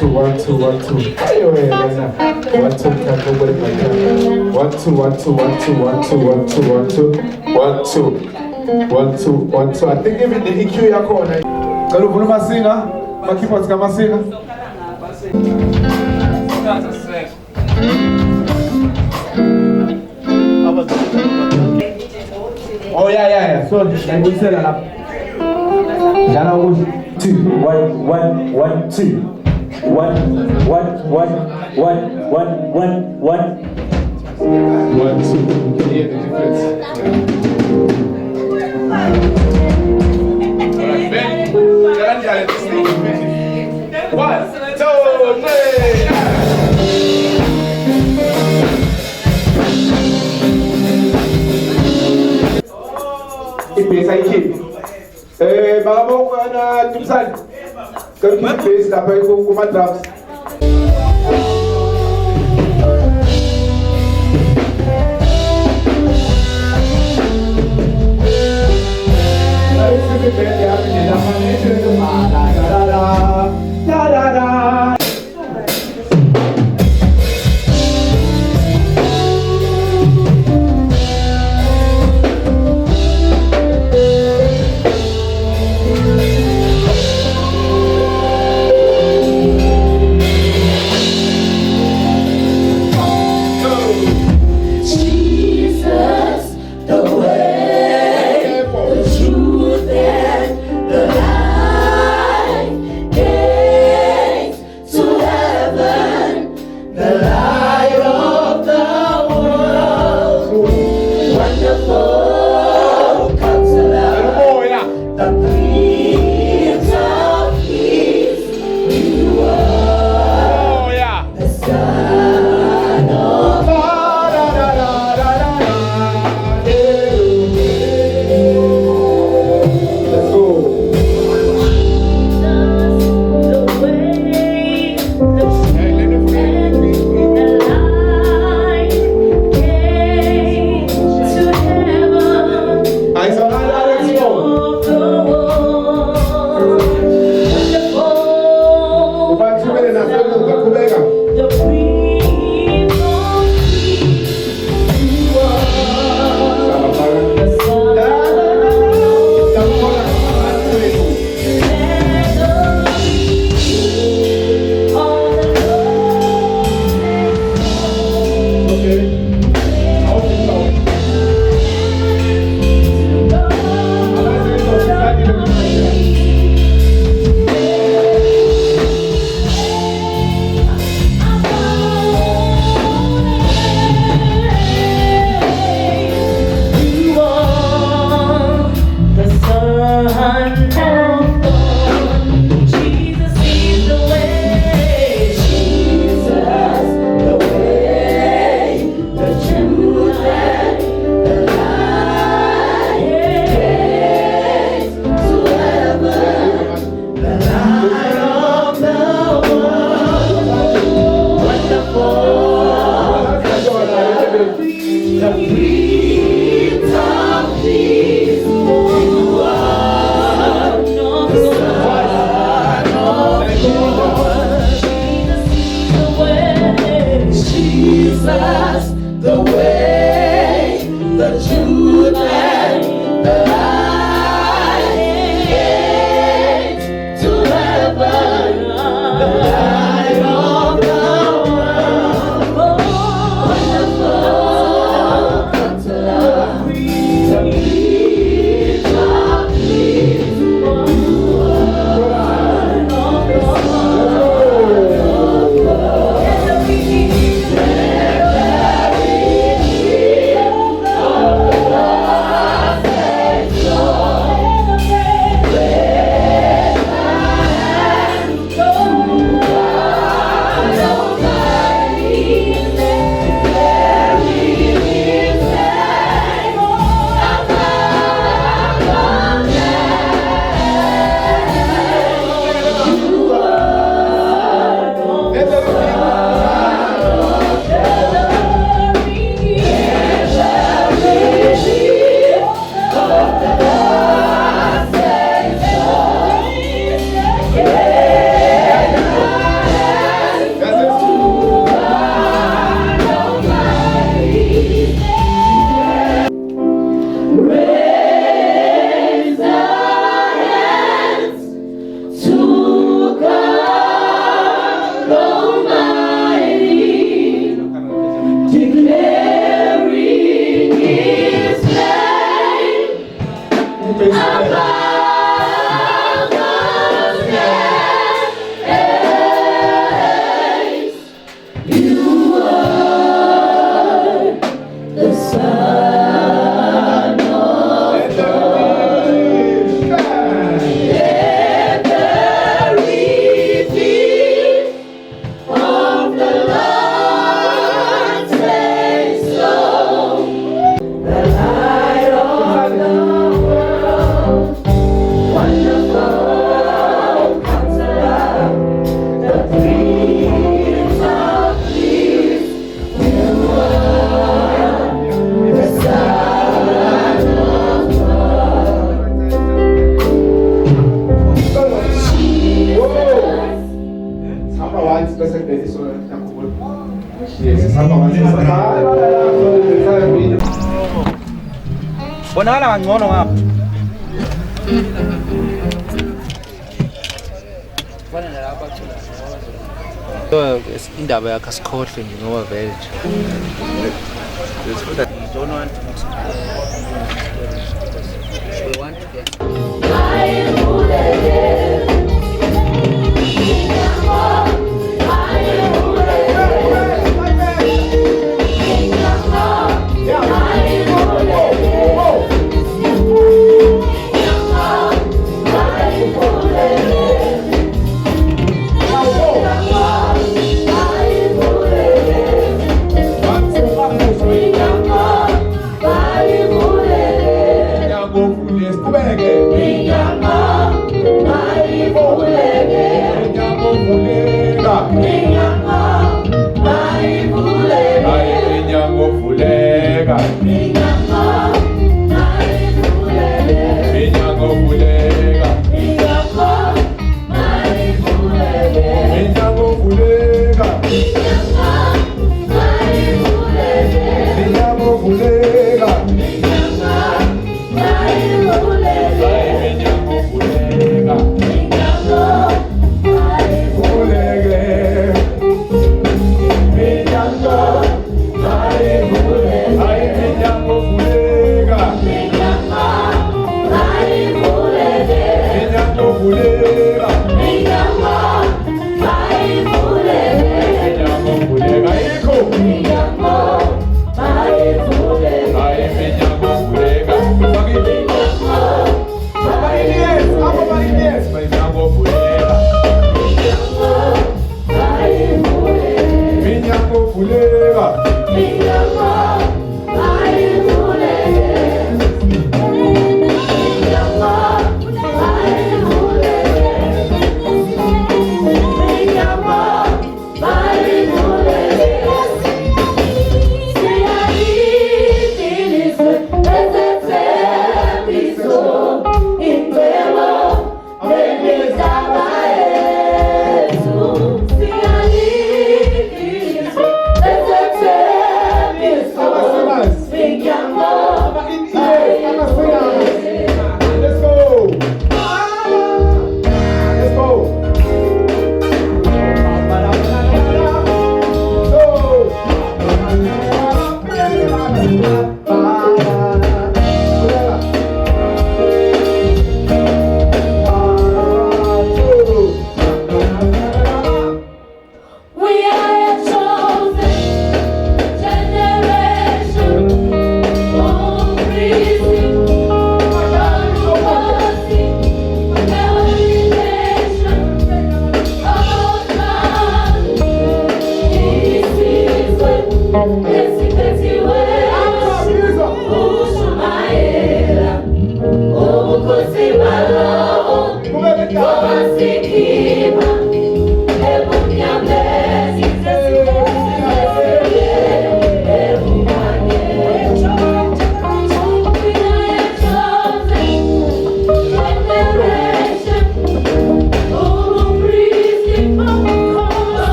two, 1 2 1 2. Hey, wait, right now. 1 2, can't go with my camera. 1 2 1 2 1 2 1 2 1 2 1 2 1 2 1 2 1 2. I think even the EQ yako na. Kalau vula masinga, makipo tika masinga. Oh yeah. So I will say that. Jana was 2 1 1 1 2 1 1 1 1 1 1 1 2. Yeah, the difference. Alright, 1 2 3. Ipesa ikipi. Makabong na tumsan. Kalau kita base dapat hukuman drafts. The way, the truth, and the light to heaven, the light of the world. Wonderful Counselor, the Prince of Peace, Bonakala kangcono ngapha. Indaba yakhe asikhohle nje ngoba vele nje. We want to get Bye.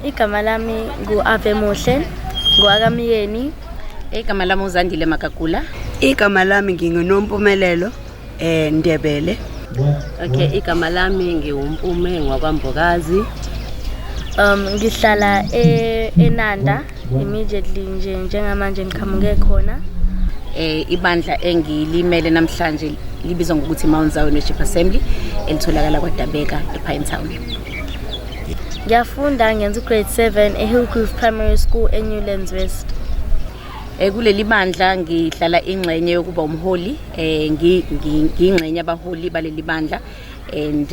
Igama lami ngu-Ave Muhle, ngu-Akamiyeni. Igama lami uZandile Makagula. Igama lami nginguNompumelelo Ndebele. Okay, igama lami ngiwumpume ngwakwambokazi. Ngihlala eNanda immediately njengamanje ngiqhamuke khona. Ibandla engilimele namhlanje libizwa ngokuthi Mount Zion Worship Assembly elitholakala kwaDabeka ePinetown. Ngiyafunda ngenza grade 7 eHillcliff Primary School eNewlands West. Kuleli bandla ngihlala ingxenye yokuba umholi, ngingxenye abaholi baleli bandla and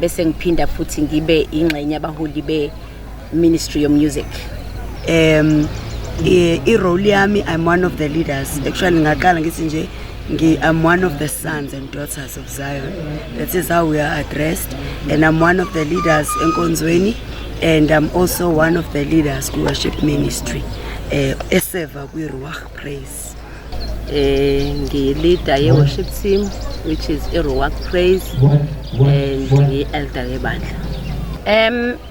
bese ngiphinda futhi ngibe ingxenye abaholi be Ministry of Music. I-role yami, I'm one of the leaders. Actually ngaqala ngithi nje I'm one of the sons and daughters of Zion. That is how we are addressed, and I'm one of the leaders enkonzweni, and I'm also one of the leaders ku worship ministry eseva ku Ruach Praise. Ngi-leader ye-worship team which is Ruach Praise and ngi-elder yebandla.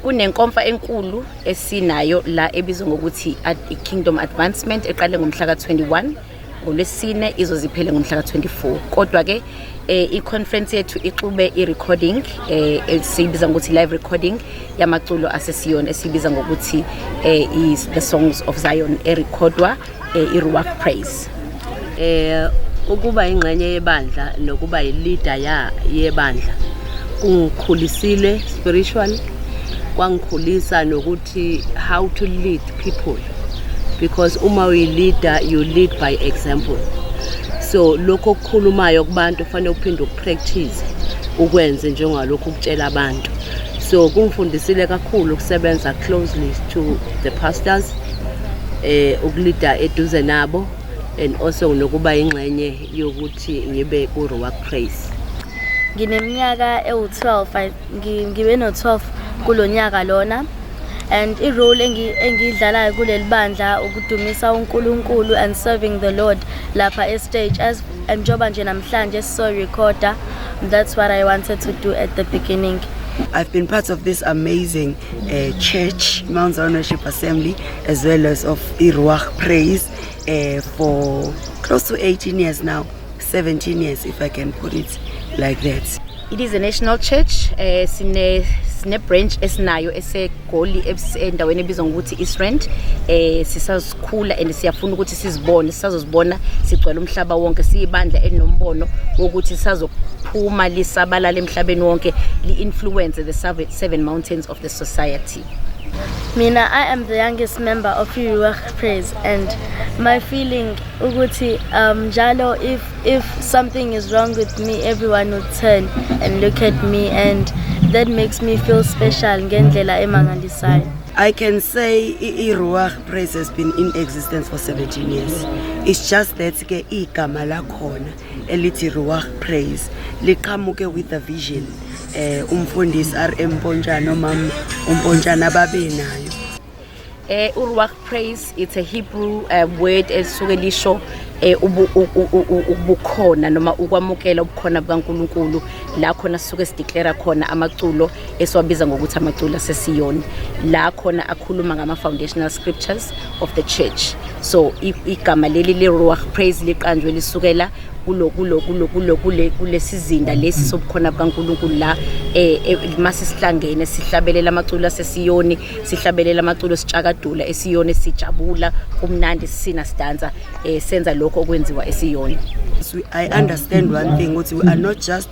Kunenkomfa enkulu esinayo la ebizwa ngokuthi Kingdom Advancement eqale ngomhla ka-21 ngoLwesine izoziphele ngomhla ka-24. Kodwa ke i-conference yethu ixube i-recording esibiza ngokuthi live recording yamaculo asesiyona esibiza ngokuthi is the songs of Zion erecordwa i-Ruach Praise. Ukuba ingxenye yebandla nokuba yi-leader yebandla kungikhulisile spiritually, kwangikhulisa nokuthi how to lead people, because uma uyi-leader you lead by example. So lokho okukhulumayo kubantu kufanele uphinde ukupractice ukwenze njengalokho ukutshela abantu. So kungifundisile kakhulu ukusebenza closely to the pastors, ukuleader eduze nabo, and also nokuba ingxenye yokuthi ngibe ku Ruach Praise. Ngineminyaka ewu-12, ngibe no-12 kulonyaka lona, and i-role engiyidlalayo kuleli bandla ukudumisa uNkulunkulu and serving the Lord lapha estage as njoba nje namhlanje so-recorder. That's what I wanted to do at the beginning. I've been part of this amazing church, Mount Zion Worship Assembly, as well as of Ruach Praise for close to 18 years now, 17 years if I can put it like that. It is a national church. Sine branch esinayo eseGoli endaweni ebizwa ngokuthi East sisazikhula and siyafuna ukuthi sizibone, sisazozibona sigcwele umhlaba wonke, siyibandla elinombono wokuthi sisazophuma lisabalala emhlabeni wonke, li-influence the seven mountains of the society. Mina, I am the youngest member of Ruach Praise, and my feeling ukuthi njalo if something is wrong with me, everyone would turn and look at me, and that makes me feel special ngendlela emangalisayo. I can say Ruach Praise has been in existence for 17 years. It's just that ke igama lakhona elithi Ruach Praise liqhamuke with a vision. Umfundisi RM Mponjana nomama uMponjana babenayo. Ruach Praise, it's a Hebrew word esuke lisho ubukhona noma ukwamukela ubukhona bukaNkulunkulu la khona sisuke sideclare khona amaculo esiwabiza ngokuthi amaculo asesiyoni la khona akhuluma ngama foundational scriptures of the church. So igama leli le Ruach Praise liqanjwe lisukela kulesizinda lesi sobukhona bukaNkulunkulu la mase sihlangene sihlabelela amaculo asesiyoni, sihlabelela amaculo sitshakadula esiyoni, sijabula kumnandi sisina sidansa senza lokho okwenziwa esiyoni. I understand one thing, we are not just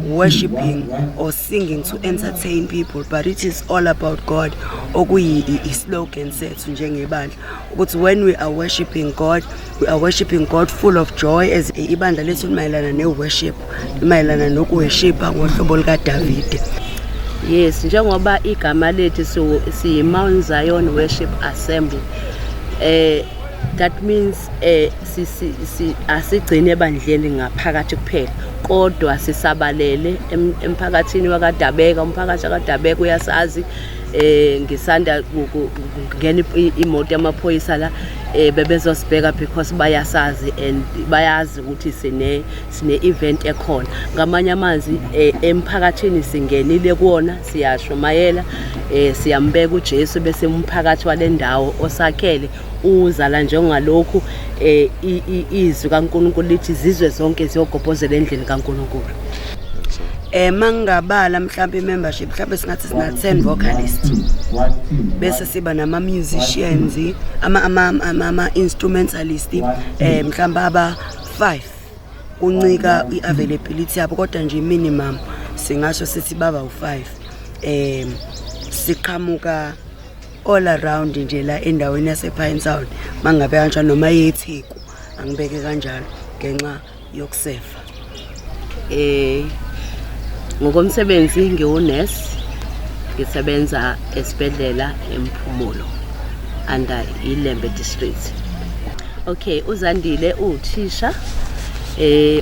worshiping or singing to entertain people, but it is all about God. Okuyi slogan sethu njengebandla ukuthi when we are worshiping God, we are worshiping God full of joy. As ibandla lethu limayelana ne-worship, limayelana nokuworshipa ngohlobo likaDavide. Yes, njengoba igama lethu siyi Mount Zion Worship Assembly, that means asigcine ebandleni ngaphakathi kuphela kodwa sisabalele emphakathini wakaDabeka. Umphakathi wakaDabeka uyasazi ngisanda ngene imoto yamaphoyisa la bebezosibheka because bayasazi and bayazi ukuthi sine event ekhona. Ngamanye amazwi emphakathini singenile kuona, siyashumayela, siyambeka uJesu bese umphakathi walendawo osakhele uzala njengalokhu izwi kaNkulunkulu lithi izizwe zonke ziyogobhozela endlini kaNkulunkulu. Mangabala mhlambe membership mhlambe singathi sina 10 vocalists bese siba nama musicians, ama instrumentalists mhlambe aba 5 uncika iavailability yabo kodwa nje minimum singasho sithi baba u5 siqhamuka all around nje la endaweni yase Pine Town mangabe kanjalo noma yeTheku angibeke kanjalo ngenxa yokusefa. Ngokomsebenzi ngiwunurse, ngisebenza esibhedlela eMphumulo under iLembe district. Okay, uZandile uthisha,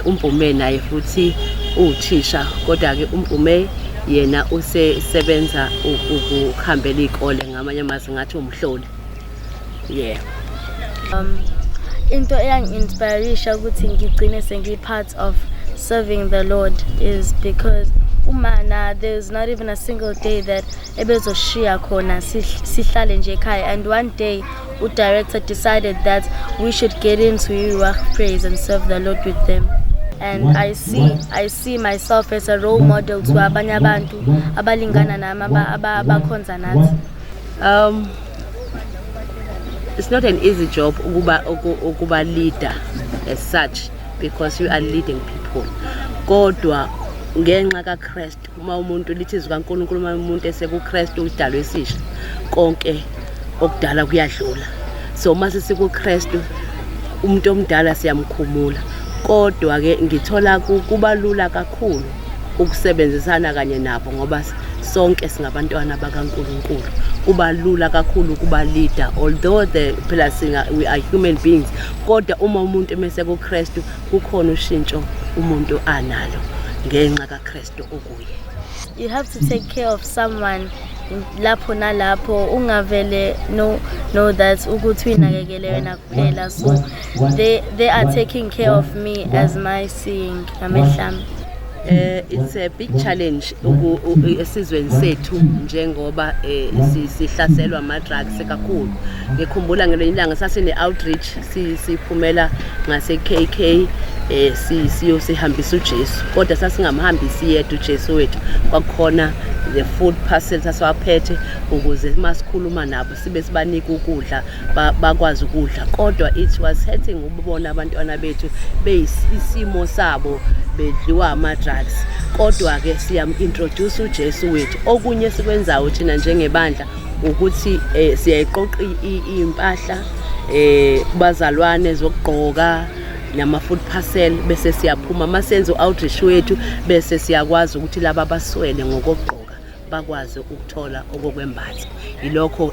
uMpume naye futhi uthisha, kodwa ke uMpume yena usebenza ukuhambela ikole ngamanye amazwi ngathi umhloli. Yeah. Into eyangi-inspirisha ukuthi ngigcine sengi-part of serving the Lord is because umana there's not even a single day that ebezoshiya khona sihlale nje ekhaya, and one day director decided that we should get into Ruach Praise and serve the Lord with them. And I see myself as a role model to abanye abantu abalingana nami abakhonza nathi. It's not an easy job ukuba leader as such, because you are leading people. Kodwa ngenxa kaKristu, uma umuntu lithi izwi kaNkulunkulu, uma umuntu esekuKristu udalwe esisha, konke okudala kuyadlula. So mase sikuKristu umuntu omdala siyamkhumula. Kodwa ke ngithola kuba lula kakhulu ukusebenzisana kanye nabo ngoba sonke singabantwana bakaNkulunkulu. Kuba lula kakhulu kuba leader, although we are human beings, kodwa uma umuntu emese kuKristu kukhona ushintsho umuntu analo ngenxa kaKristu okuye. You have to take care of someone lapho nalapho, ungavele know that ukuthi uyinakekele wena kuphela. So they are taking care of me as my seeing amehlami. It's a big challenge esizweni sethu njengoba sihlaselwa ama drugs kakhulu. Ngikhumbula ngelinye ilanga sasine outreach siphumela ngase KK sihambisa uJesu, kodwa sasingamhambisi yedwa uJesu wethu. Kwakhona the food parcel saswaphethe ukuze masikhuluma nabo sibe sibanika ukudla bakwazi ukudla, kodwa it was hurting ukubona abantwana bethu beyisimo sabo bedliwa ama drugs. Kodwa ke siyam-introduce uJesu wethu. Okunye sikwenzayo thina njengebandla ukuthi siyayiqoqa impahla bazalwane zokugqoka nama food parcel bese siyaphuma masenzo outreach wethu bese siyakwazi ukuthi laba baswele ngokugqoka bakwazi ukuthola okokwembatha. Yilokho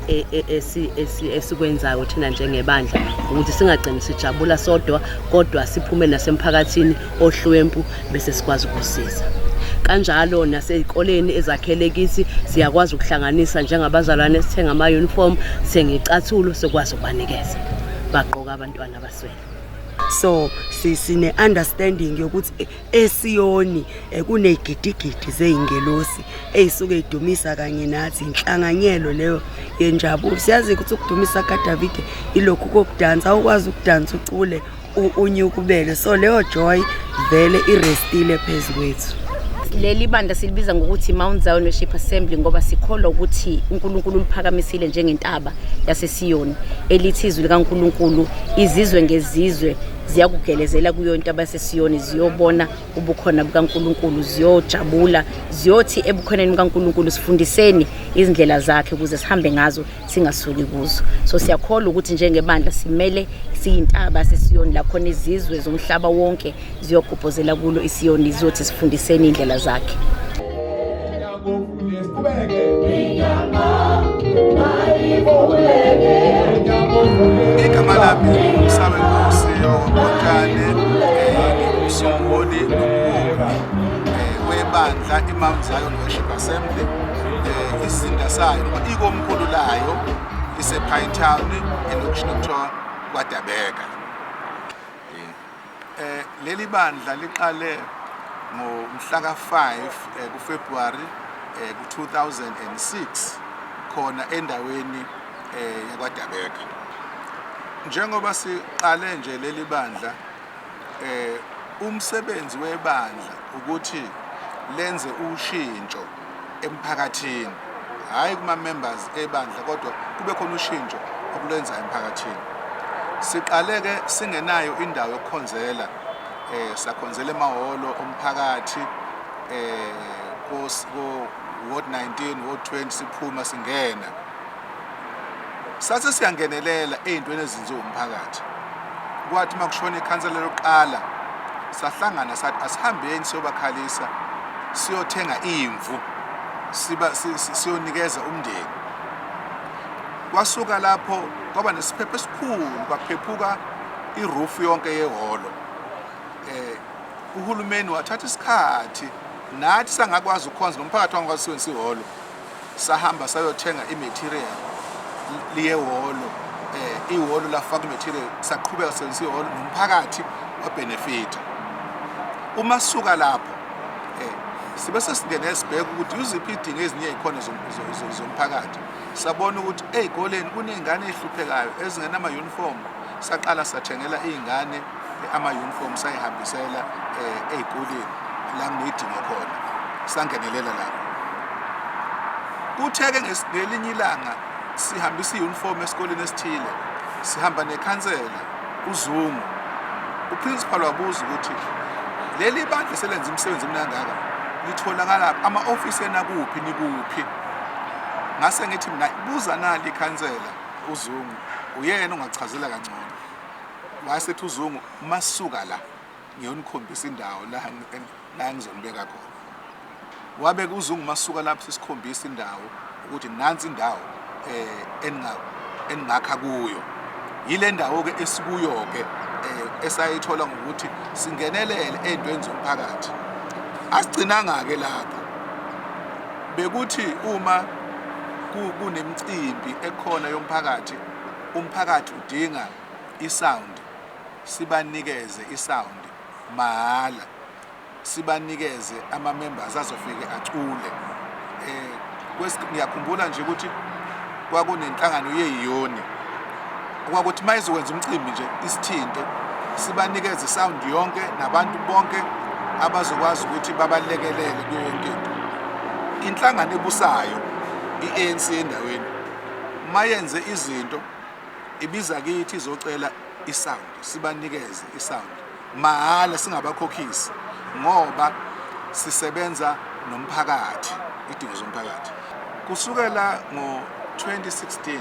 esikwenzayo thina njengebandla ukuthi singagcini sijabula sodwa kodwa siphume nasemphakathini ohlwempu bese sikwazi ukusiza. Kanjalo nasezikoleni ezakhele kithi siyakwazi ukuhlanganisa njengabazalwane sithenga ama uniform, sengicathulo sokwazi ukubanikeza bagqoka abantwana baswele. So sine understanding yokuthi eSiyoni kunegidigidi zeingelosi ezisuke idumisa kanye nathi inhlanganyelo leyo yenjabulo. Siyazi ukuthi ukudumisa kaDavid ilokhu kokudansa, ukwazi ukudansa ucule unyukubele. So leyo joy vele irestile phezukwethu. Leli banda silibiza ngokuthi Mount Zion Worship Assembly ngoba sikholwa ukuthi uNkulunkulu uliphakamisile njengentaba yaseSiyoni elithi izwi likaNkulunkulu izizwe ngezizwe ziyakugelezela kuyo intaba yaseSiyoni ziyobona ubukhona bukaNkulunkulu, ziyojabula, ziyothi ebukhoneni bukaNkulunkulu sifundiseni izindlela zakhe ukuze sihambe ngazo singasuki kuzo. So siyakholwa ukuthi njengebandla simele siyintaba yaseSiyoni la khona izizwe zomhlaba wonke ziyogubhozela kulo iSiyoni zizothi sifundiseni indlela zakhe. Igama lami usabe Nkosi owonkane ngumsunguli webandla iMount Zion Worship Assembly. Isinda sayo ikomkhulu layo lisePine Town elokishini okuthiwa kwaDabeka. Leli bandla liqale ngomhla ka5 kuFebruary ku2006 khona endaweni yakwaDabeka. Njengoba siqale nje leli bandla umsebenzi webandla ukuthi lenze ushintsho emphakathini, hayi kuma members ebandla kodwa kube khona ushintsho okulenza emphakathini. Siqale ke singenayo indawo yokukhonzela, sakhonzela emahholo omphakathi ko Ward 19 Ward 20 siphuma singena. Sathi siyangenelela ezintweni ezenziwa umphakathi. Kwathi makushona ikhansela lokuqala sahlangana sathi asihambeni siyobakhalisa siyothenga imvu siyonikeza umndeni. Kwasuka lapho kwaba nesiphepho esikhulu, kwaphephuka iroof yonke yehholo. Uhulumeni wathatha isikhathi nathi sangakwazi ukukhonza nomphakathi wangakwazi usebenzisa ihholo. Sahamba sayothenga imaterial liyehholo, ihholo lafaka imaterial, saqhubeka sisebenzisa ihholo nomphakathi wabenefita. Uma suka lapho sibe sesingene sibheka ukuthi uziphi idingo ezinye ezikhona zomphakathi. Sabona ukuthi ezikoleni kunezingane ezihluphekayo ezingena ama uniform. Saqala sathengela izingane ama uniform sayihambisela ezikoleni la kunedingo khona. Sangenelela lapho. Kutheke ngelinye ilanga sihambisa iuniform esikoleni esithile. Sihamba nekhansela uZungu. Uprincipal wabuza ukuthi leli bandla selenza umsebenzi omnangaka litholakala ama office enakuphi nikuphi. Ngase ngithi mina buza nali ikhansela uZungu, uyena ongachazela kancane. Wasethi uZungu masuka la ngiyonikhombisa indawo la ngizonibeka khona. Wabeka uZungu masuka lapho sisikhombisa indawo ukuthi nansi indawo engakha kuyo. Yile ndawo ke esikuyo ke esayithola ngokuthi singenelele ezintweni zomphakathi. Asigcinanga ke lapho. Bekuthi uma kunemicimbi ekhona yomphakathi, umphakathi udinga isound, sibanikeze isound mahala. Sibanikeze ama members azofike acule. Ngiyakhumbula nje ukuthi kwakunenhlangano yeyiyoni. Kwakuthi mayizokwenza umcimbi nje isithinto sibanikeze isound yonke nabantu bonke abazokwazi ukuthi babalekelele kuyo yonke into. Inhlangano ebusayo iANC endaweni mayenze izinto ibiza kithi izocela isound, sibanikeze isound mahala singabakhokhisi ngoba sisebenza nomphakathi, idingo zomphakathi. Kusukela ngo2016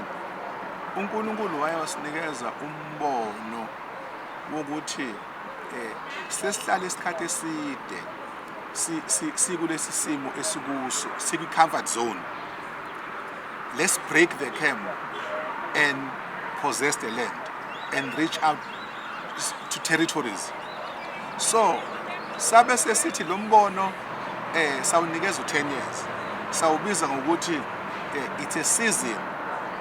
uNkulunkulu wayewasinikeza umbono wokuthi sesihlala isikhathi eside sikulesi simo esikuso siku-comfort zone. Let's break the camp and possess the land and reach out to territories. So sabe sesithi lo mbono sawunikeza u10 years, sawubiza ngokuthi it's a season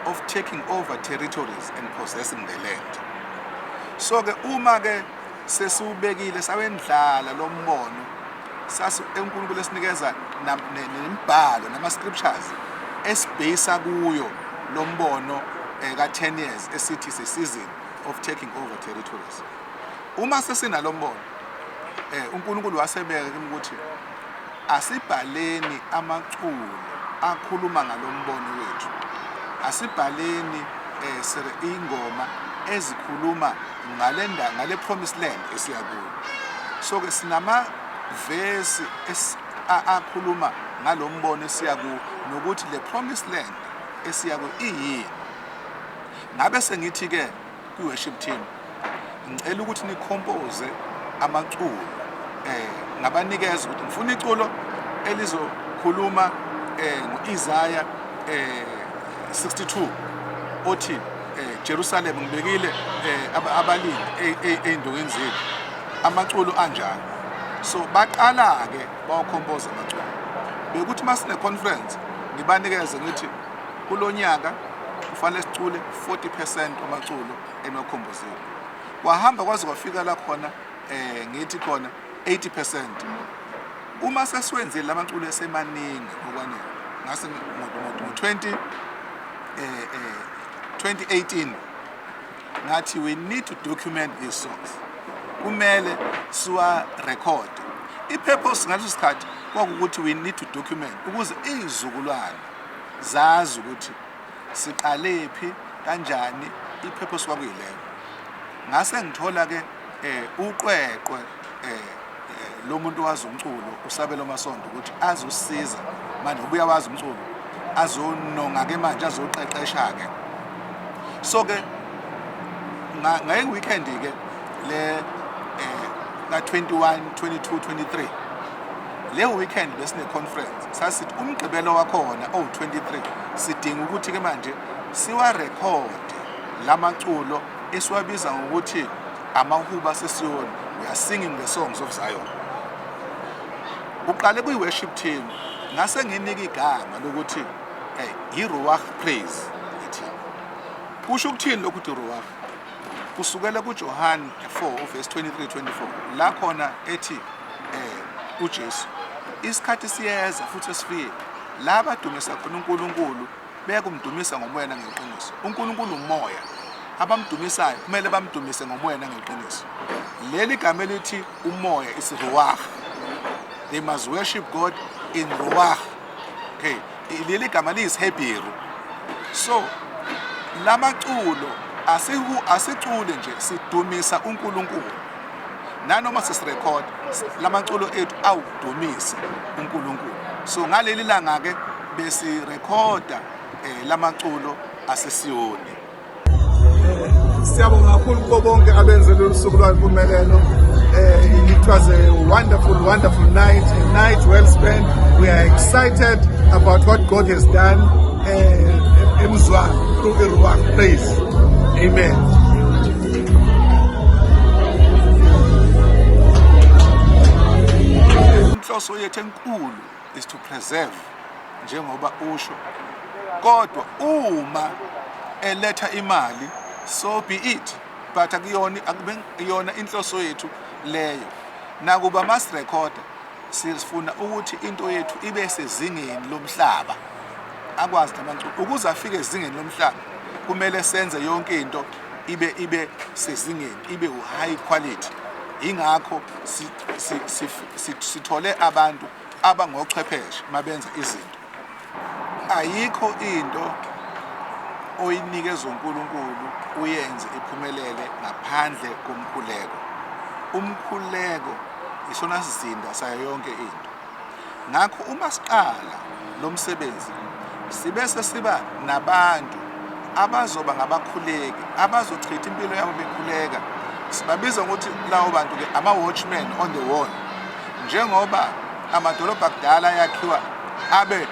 of taking over territories and possessing the land. So ke uma ke sesiubekile sawendlala lo mbono, sasi uNkulunkulu esinikeza nemibhalo nama scriptures esibheka kuyo lo mbono ka10 years esithi is a season of taking over territories. Uma sesina lo mbono uNkulunkulu wasebeka ukuthi asibhaleni amaculo akhuluma ngalombono wethu, asibhaleni ingoma ezikhuluma ngale promised land esiyakuyo. So ke sinama verse akhuluma ngalombono esiyakuyo nokuthi le promised land esiyakuyo iyini. Ngabe sengithi ke ku worship team ngicela ukuthi ni compose amaculo ngabanikeza ukuthi ngifuna iculo elizokhuluma ngoIsaiah 62 othi Jerusalem ngibekile abalindi endongeni zethu, amaculo anjalo. So baqala ke bawacompose amaculo bekuthi masine conference ngibanikeze ngithi kulonyaka kufanele sicule 40% amaculo enocompose. Wahamba kwaze kwafika la khona ngithi khona 80%. Uma sesiwenzile lamaculo esemaningi okwanele ngase ngo2018 ngathi we need to document these songs, kumele siwa record. I-purpose ngaleso sikhathi kwakukuthi we need to document ukuze izizukulwane zazi ukuthi siqalephi kanjani, i-purpose kwakuyileyo. Ngase ngithola ke uqweqwe lo muntu wazi umculo uSabelo Masonto ukuthi azosiza manje ubuya wazi umculo azononga ke manje azoqeqesha ke. So ke ngaye weekend ke le ka 21 22 23 le weekend besine conference sasithi umgqibelo wakhona 23 sidinga ukuthi ke manje siwa record lamaculo esiwabiza ngokuthi amahuba sesiyoni, we are singing the songs of Zion. Uqale kuyi worship team ngase nginika igama lokuthi Ruach Praise. Kusho ukuthini lokuthi Ruach? Kusukela kuJohn 4 verse 23-24 la khona ethi uJesu isikhathi siyeza futhi sifike laba dumisa khona uNkulunkulu bekumdumisa ngomoya nangeqiniso. uNkulunkulu umoya, abamdumisayo kumele bamdumise ngomoya nangeqiniso. Leli gama elithi umoya is Ruach. They must worship God in Ruach. Okay, leli gama liyis Hebrew. So lamaculo asicule nje sidumisa uNkulunkulu. Nanoma sisirecord lamaculo ethu awudumisa uNkulunkulu. So ngaleli langa ke besi recorda lamaculo asesiyoni. Siyabonga kakhulu kubo bonke abenze lo suku lwempumelelo. It was a wonderful night, a night well spent. We are excited about what God has done through the Ruach Praise. Amen. Inhloso yethu enkulu is to preserve njengoba usho. Kodwa uma eletha imali, so be it. But akuyona inhloso yethu leyo. Nakuba mas record sifuna ukuthi into yethu ibe sezingeni lomhlaba. Akwazi abantu ukuze afike ezingeni lomhlaba kumele senze yonke into ibe sezingeni, ibe high quality. Ingakho sithole abantu abangochwepheshe mabenza izinto. Ayikho into oyinikeza uNkulunkulu uyenze iphumelele ngaphandle komkhuleko. Umkhuleko isona sizinda sayo yonke into. Ngakho uma siqala lo msebenzi sibese siba nabantu abazoba ngabakhuleki, abazochitha impilo yabo bekhuleka. Sibabiza ukuthi lawo bantu ke ama watchmen on the wall. Njengoba amadolobha akudala ayakhiwa abe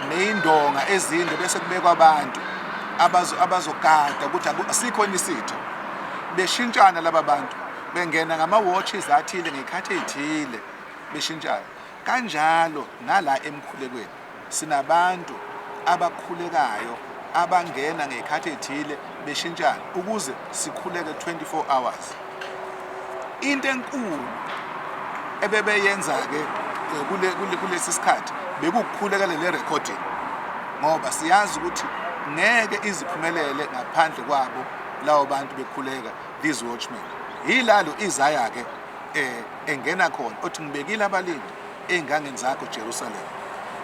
neyindonga ezinde bese kubekwa abantu abazogada ukuthi asikho isitho. Beshintshana laba bantu bengena ngama-watches athile ngekhathi ezithile beshintshana. Kanjalo nala emkhulekweni sinabantu abakhulekayo abangena ngekhathi ezithile beshintshana ukuze sikhuleke 24 hours. Into enkulu ebebeyenza ke kulesi sikhathi bekukhuleka le recording ngoba siyazi ukuthi ngeke iziphumelele ngaphandle kwabo lawo bantu bekhuleka these watchmen. Yilalo izaya ke engena khona othi ngibekile abalindi engangeni zakho Jerusalem.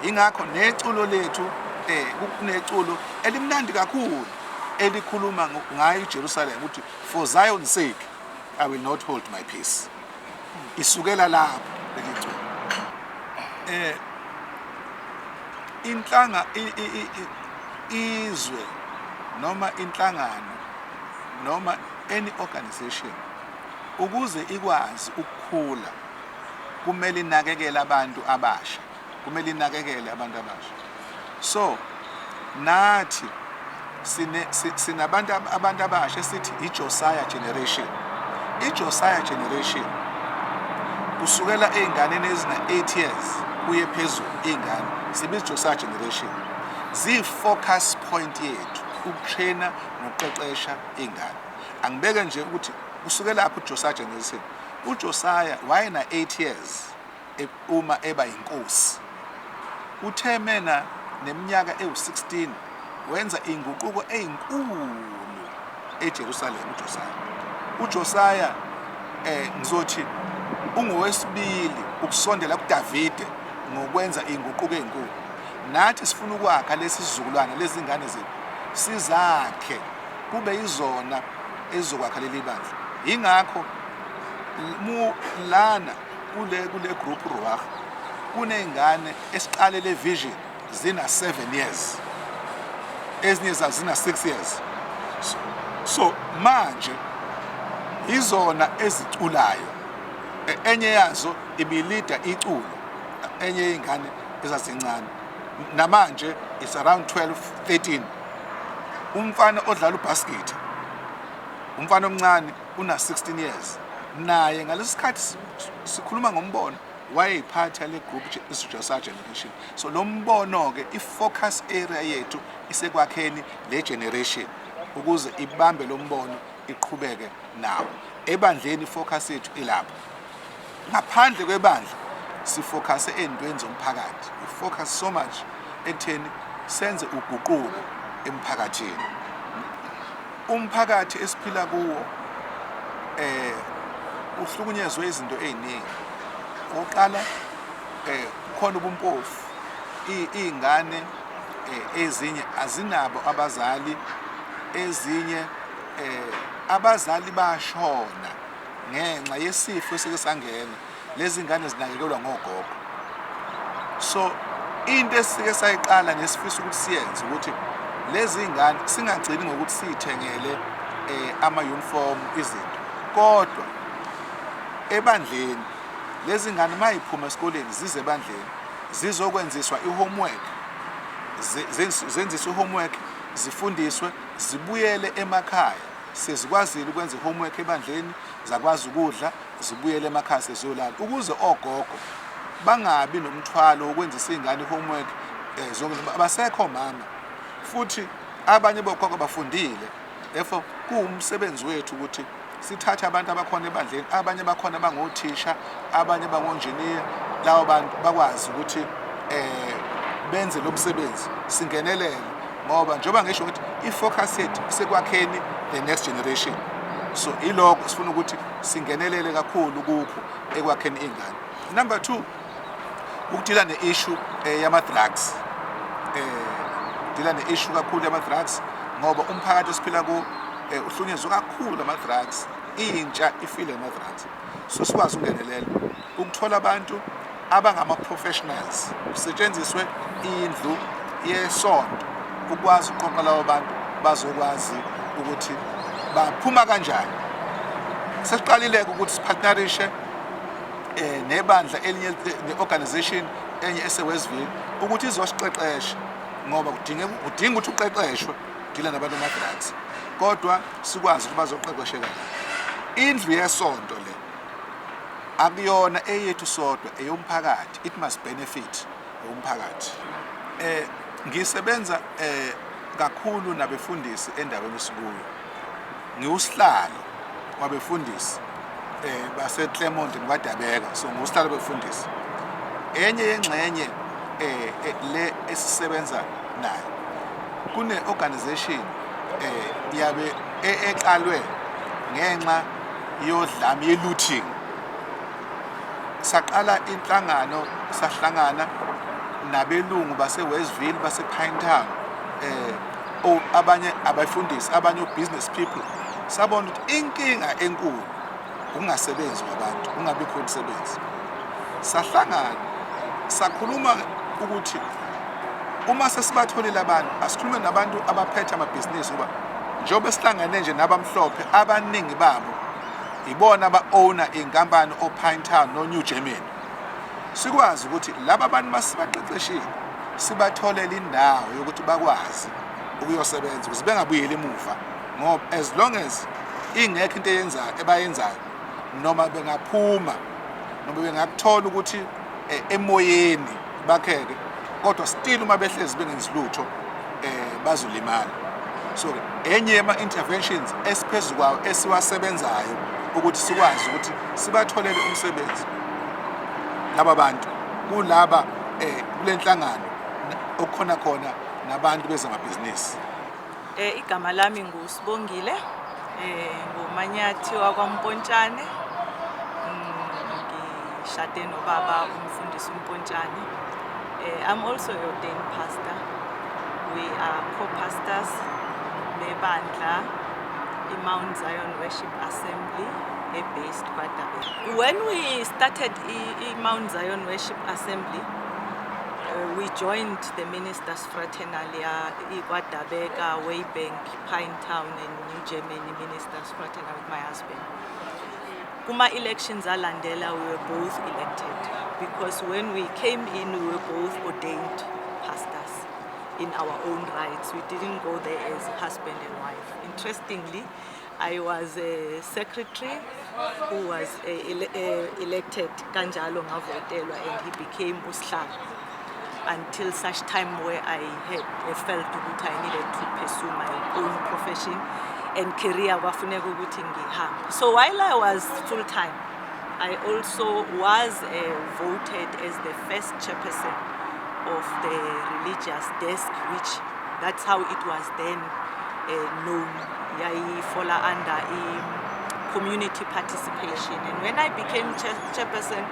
Ingakho neculo lethu kuneculo elimnandi kakhulu elikhuluma ngayo iJerusalem ukuthi for Zion's sake I will not hold my peace. Isukela lapho leliculo. Inhlanga izwe noma inhlangano noma any organization ukuze ikwazi ukukhula kumele inakekele abantu abasha, kumele inakekele abantu abasha. So nathi sinabantu abasha sithi iJosiah generation. iJosiah generation kusukela einganeni ezina 8 years kuye phezulu ingane sibiza Josiah generation. Zi-focus point yethu ukutraina nokuqeqesha ingane. Angibeke nje ukuthi kusukela lapho uJosiah generation. uJosiah wayena 8 years uma eba inkosi. Uthe mina neminyaka ewu16 wenza inguquko ezinkulu eJerusalem uJosiah ngizothi ungowesibili ukusondela kuDavide ngokwenza inguquko ezinkulu. Nathi sifuna ukwakha lesi sizukulwana lezi ngane zethu sizakhe kube izona ezizokwakha leli bandla. Ingakho lana kule group Ruach kunezingane esiqale le vision zina 7 years ezinye zina 6 years. So manje izona eziculayo enye yazo ibilida iculo enye ingane ezazincane namanje it's around 12-13. Umfana odlala ubasket umfana omncane una 16 years naye ngalesikhathi sikhuluma ngombono wayeyiphatha le group iJosiah generation. So lo mbono ke ifocus area yethu isekwakheni le generation ukuze ibambe lo mbono iqhubeke nawo. Ebandleni focus yethu ilapha. Ngaphandle kwebandla sifocus endweni zomphakathi. We focus so much ekutheni senze uguquko emphakathini. Umphakathi esiphila kuwo uhlukunyezwe izinto eziningi. Oqala khona ubumpofu. Izingane ezinye azinabo abazali, ezinye abazali bashona ngenxa yesifo esike sangena. Lezi ngane zinakekelwa ngogogo. So into esike sayiqala nesifisa ukuthi siyenze ukuthi lezi ngane singagcini ngokuthi sithengele ama-uniform izinto, kodwa ebandleni lezi ngane mayiphuma esikoleni zize ebandleni zizokwenziswa i-homework, zenziswe i-homework, zifundiswe, zibuyele emakhaya sezikwazile ukwenza i-homework ebandleni, zakwazi ukudla, zibuyele emakhaya seziyolala ukuze ogogo bangabi nomthwalo wokwenzisa izingane i-homework zonke abasekho mama futhi abanye bogogo bafundile. Therefore kuwumsebenzi wethu ukuthi sithathe abantu abakhona ebandleni, abanye bakhona bangothisha, abanye bangonjiniya, lawo bantu bakwazi ukuthi benze lo msebenzi singenelele ngoba njengoba ngisho ukuthi ifocus yethu sekwakheni the next generation. So ilokho sifuna ukuthi singenelele kakhulu kukho ekwakheni ingane. Number 2 ukudila ne-issue yama-drugs. Dila ne-issue kakhulu yama-drugs ngoba umphakathi esiphila kuwo uhlunyezwe kakhulu ama-drugs. Intsha ifile ama-drugs. So sikwazi ukungenelela ukuthola abantu abangama-professionals, kusetshenziswe indlu yesonto ukwazi uqoqa lawo bantu bazokwazi ukuthi baphuma kanjani. Sesiqalile ukuthi sipartnerishe nebandla elinye ne-organization enye ese-Westville ukuthi izosiqeqesha ngoba kudinga ukuthi uqeqeshwe dila nabantu ama-drugs kodwa sikwazi ukuthi bazoqeqesheka. Indlu yesonto le akuyona eyethu sodwa eyomphakathi, it must benefit umphakathi. Ngisebenza kakhulu nabefundisi endaweni esikuyo. Ngiwusihlalo wabefundisi base Clermont ngwadabeka, so ngiwusihlalo befundisi. Enye yengxenye le esisebenza nayo kune organization yabe eqalwe ngenxa yodlame ye-looting. Saqala inhlangano, sahlangana nabelungu base-Westville, base-Pinetown, abanye abafundisi, abanye business people. Sabona ukuthi inkinga enkulu ukungasebenzi kwabantu, kungabikho umsebenzi. Sahlangana, sakhuluma ukuthi uma sesibatholile abantu, asikhulume nabantu abaphethe amabhizinisi uba njengoba sihlangane nje nabamhlophe abaningi babo ibona aba-owner inkampani o-Pinetown no-New Germany. Sikwazi ukuthi laba bantu masibaqeqeshile sibatholele indawo yokuthi bakwazi ukuyosebenza ukuze bengabuyeli emuva ngoba as long as ingekho into ebayenzayo noma bengaphuma noma bengakuthola ukuthi emoyeni bakheke kodwa still uma behlezi bengenzi lutho bazolimala. So enye ama-interventions esiphezulu kwawo esiwasebenzayo ukuthi sikwazi ukuthi sibatholele umsebenzi laba bantu kulaba kule nhlangano okukhona khona nabantu bezamabhizinisi. Igama lami nguSibongile ngumanyathi wakwaMpontshane. Ngishade nobaba umfundisi uMpontshane. I'm also a ordained pastor. We are co-pastors bebandla Mount Zion Worship Assembly based KwaDabeka. When we started Mount Zion Worship Assembly, we joined the Ministers Fraternalia KwaDabeka, Waybank, Pinetown and New Germany Ministers Fraternalia with my husband. Kuma elections alandela, we were both elected because when we came in, we were both ordained pastors in our own rights. We didn't go there as husband and wife. Interestingly, I was a secretary who was elected kanjalo ngavotelwa, and he became usihlalo until such time where I felt that I needed to pursue my own profession and career. So while I was full-time, I also was voted as the first chairperson of the religious desk, which that's how it was then known. Yai fall under community participation. And when I became chairperson,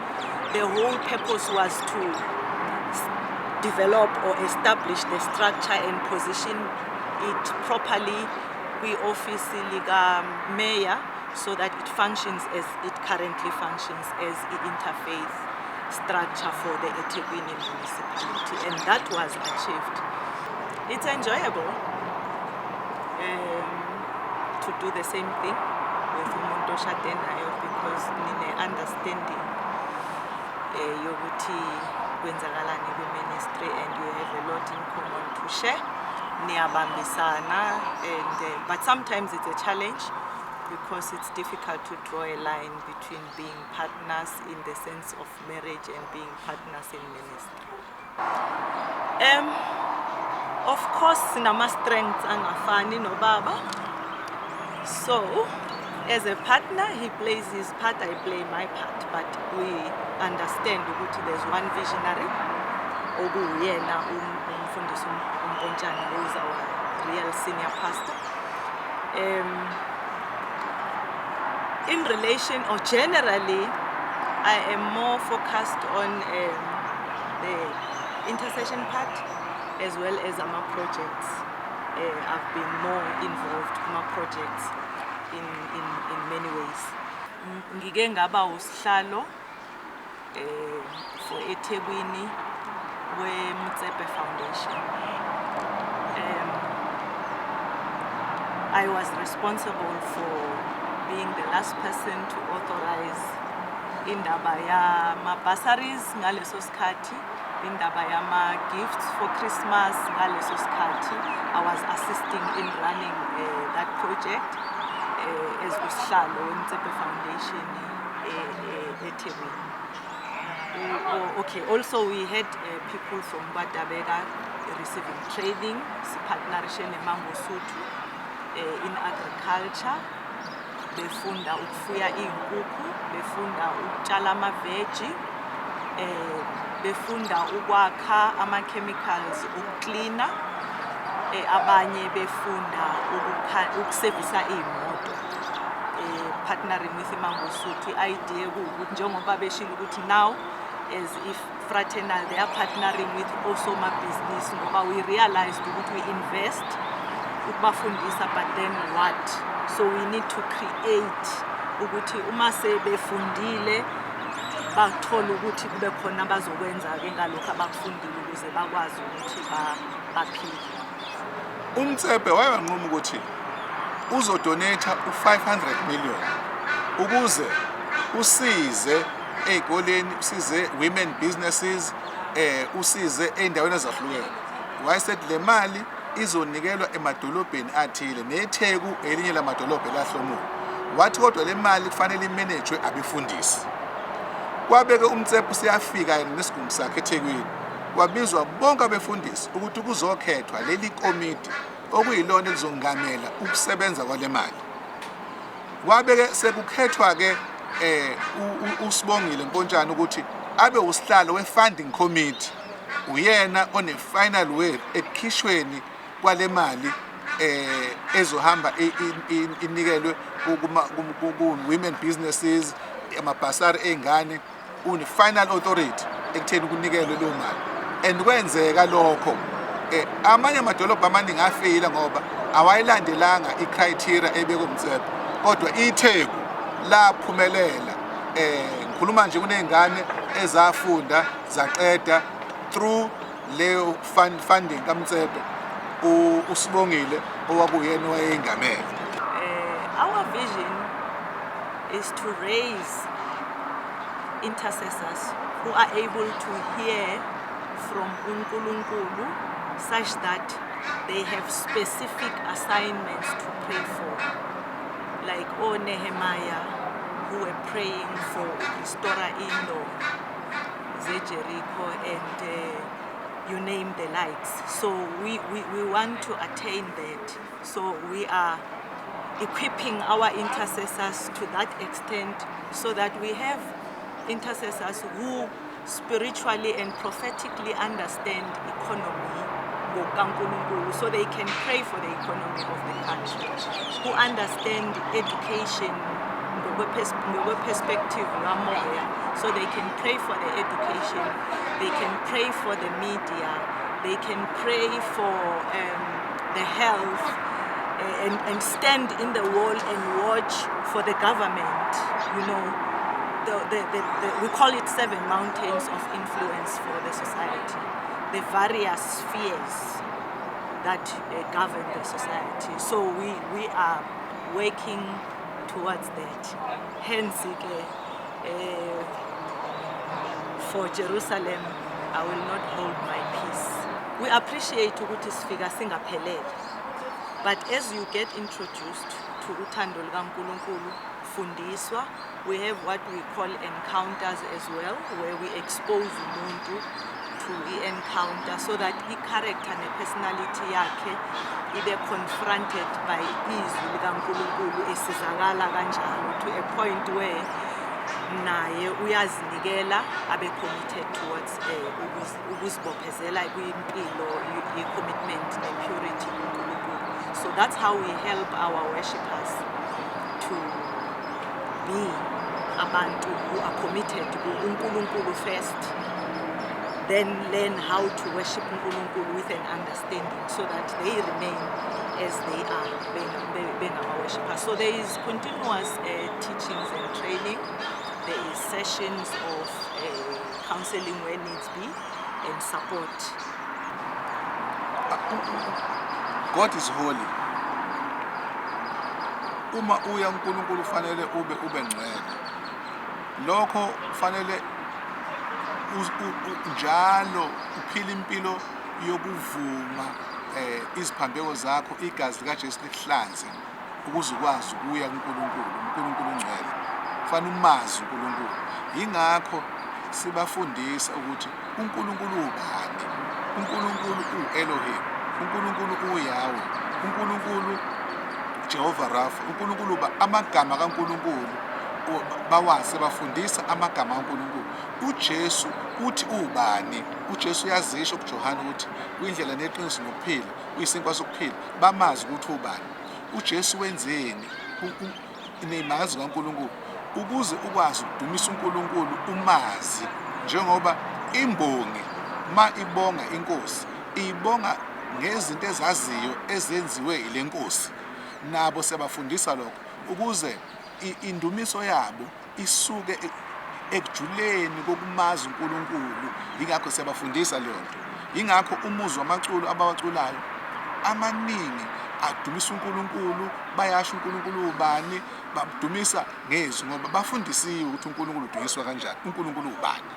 the whole purpose was to develop or establish the structure and position it properly. We office mayor so that it functions as it currently functions as the interfaith structure for the eThekwini municipality, and that was achieved. It's enjoyable to do the same thing with umuntu oshade nayo because nine understanding yokuthi kwenzakalani ku-ministry and you have a lot in common to share. Niyabambisana, and but sometimes it's a challenge because it's difficult to draw a line between being partners in the sense of marriage and being partners in ministry. Of course, sinama strengths angafani no baba. So, as a partner, he plays his part, I play my part. But we understand that there's one visionary, Oguyena umfundisi uMpontshane, who is our real senior pastor. In relation, or generally, I am more focused on the intercession part as well as my projects. I've been more involved in my projects in many ways. Ngike ngaba usihlalo for eThekwini we-Mkhize Foundation. I was responsible for being the last person to authorize indaba yama-bursaries ngaleso sikhathi, indaba yama-gifts for Christmas ngaleso sikhathi. I was assisting in running that project as usihlalo weMtsepe Foundation eThekwini. Okay, also we had people from Badabega receiving training, partnership neMangosuthu in agriculture. Befunda ukufuya inkukhu, befunda ukutshala amaveji, befunda ukwakha ama-chemicals ukuklina, abanye befunda ukusevisa iy'moto. Partnering with iMangosuthu, idea ukuthi njengoba beshilo ukuthi now as if fraternal they are partnering with also my business ngoba we realized ukuthi we invest ukubafundisa but then what, so we need to create ukuthi uma sebefundile bathola ukuthi kube khona bazokwenza-ke ngalokho abakufundile ukuze bakwazi ukuthi baphile. UMtsepe wayenquma ukuthi uzodonate u-500 million ukuze usize ey'koleni, usize women businesses, usize ey'ndaweni ezahlukene. Wayesethi le mali izonikelwa emadolobheni athile neTheku elinye lamadolobha elahlomula. Wathi kodwa le mali kufanele imanejwe abefundisi. Kwabeke uMtsepe usiyafika nesigungu sakhe eThekwini, kwabizwa bonke abefundisi ukuthi kuzokhethwa leli komiti okuyilona elizongamela ukusebenza kwale mali. Kwabeke sekukhethwa-ke uSibongile Mpontshane ukuthi abe usihlalo we-funding committee, uyena one-final word ekukhishweni kwale mali ezohamba inikelwe ku-women businesses, amabhasari ey'ngane, une-final authority ekutheni kunikelwe leyo mali. And kwenzeka lokho, amanye amadolobha amaningi afeyila ngoba awayilandelanga i-criteria ebekwe uMtsepe, kodwa iTheku laphumelela. Ngikhuluma nje kuney'ngane ezafunda zaqeda through leyo funding kaMtsepe uSibongile owakuyena owayeyingamele. Our vision is to raise intercessors who are able to hear from uNkulunkulu such that they have specific assignments to pray for. Like Nehemiah, who were praying for Restorer in-law, Jericho, and you name the likes. So we want to attain that. So we are equipping our intercessors to that extent so that we have intercessors who spiritually and prophetically understand economy, so they can pray for the economy of the country, who understand education, perspective, so they can pray for the education, they can pray for the media, they can pray for the health, and stand in the wall and watch for the government. You know, we call it 7 mountains of influence for the society, the various spheres that govern the society. So we are working towards that. Hence, for Jerusalem, I will not hold my peace. We appreciate ukuthi sifika singaphelele, but as you get introduced to uthando likaNkulunkulu, fundiswa, we have what we call encounters as well, where we expose umuntu to encounter so that i-character ne-personality yakhe ibe confronted by izwi likaNkulunkulu esizakala kanjalo to a point where naye uyazinikela abe committed towards ukuzibophezela kwimpilo ye-commitment ne-purity kuNkulunkulu. So that's how we help our worshippers to be abantu who are committed to uNkulunkulu first, then learn how to worship uNkulunkulu with an understanding so that they remain as they are, being our worshippers. So there is continuous teachings and training. There is sessions of counseling where needs be and support. God is holy. Uma uya uNkulunkulu fanele ube ngcwele. lokho kufanele njalo uphile impilo yokuvuma iziphambeko zakho igazi likaJesu likuhlanze ukuze ukwazi ukuya kuNkulunkulu ongcwele kufanele umazi uNkulunkulu yingakho sibafundisa ukuthi uNkulunkulu ubani uNkulunkulu uElohim uNkulunkulu uYahweh uNkulunkulu Jehova Rafa uNkulunkulu amagama kaNkulunkulu bawazi bafundisa amagama kaNkulunkulu uJesu uthi ubani uJesu yazisho kuJohane ukuthi uyindlela neqiniso nokuphila uyisinkwa sokuphila bamazi ukuthi ubani uJesu wenzeni nemazi kaNkulunkulu ukuze ukwazi ukudumisa uNkulunkulu umazi njengoba imbongi ibonga inkosi ibonga ngezinto ezaziyo ezenziwe ile nkosi nabo sebafundisa lokho ukuze indumiso yabo isuke ekujuleni kokumazi uNkulunkulu ingakho sebafundisa leyo nto ingakho umuzi wamaculo abawaculayo amaningi adumisa uNkulunkulu bayasho uNkulunkulu ubani babudumisa ngezwi ngoba bafundisiwe ukuthi uNkulunkulu udunyiswa kanjani uNkulunkulu ubani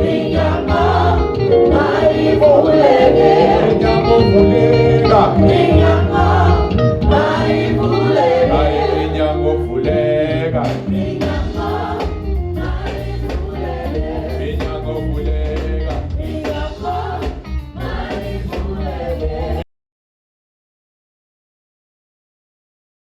Inyama,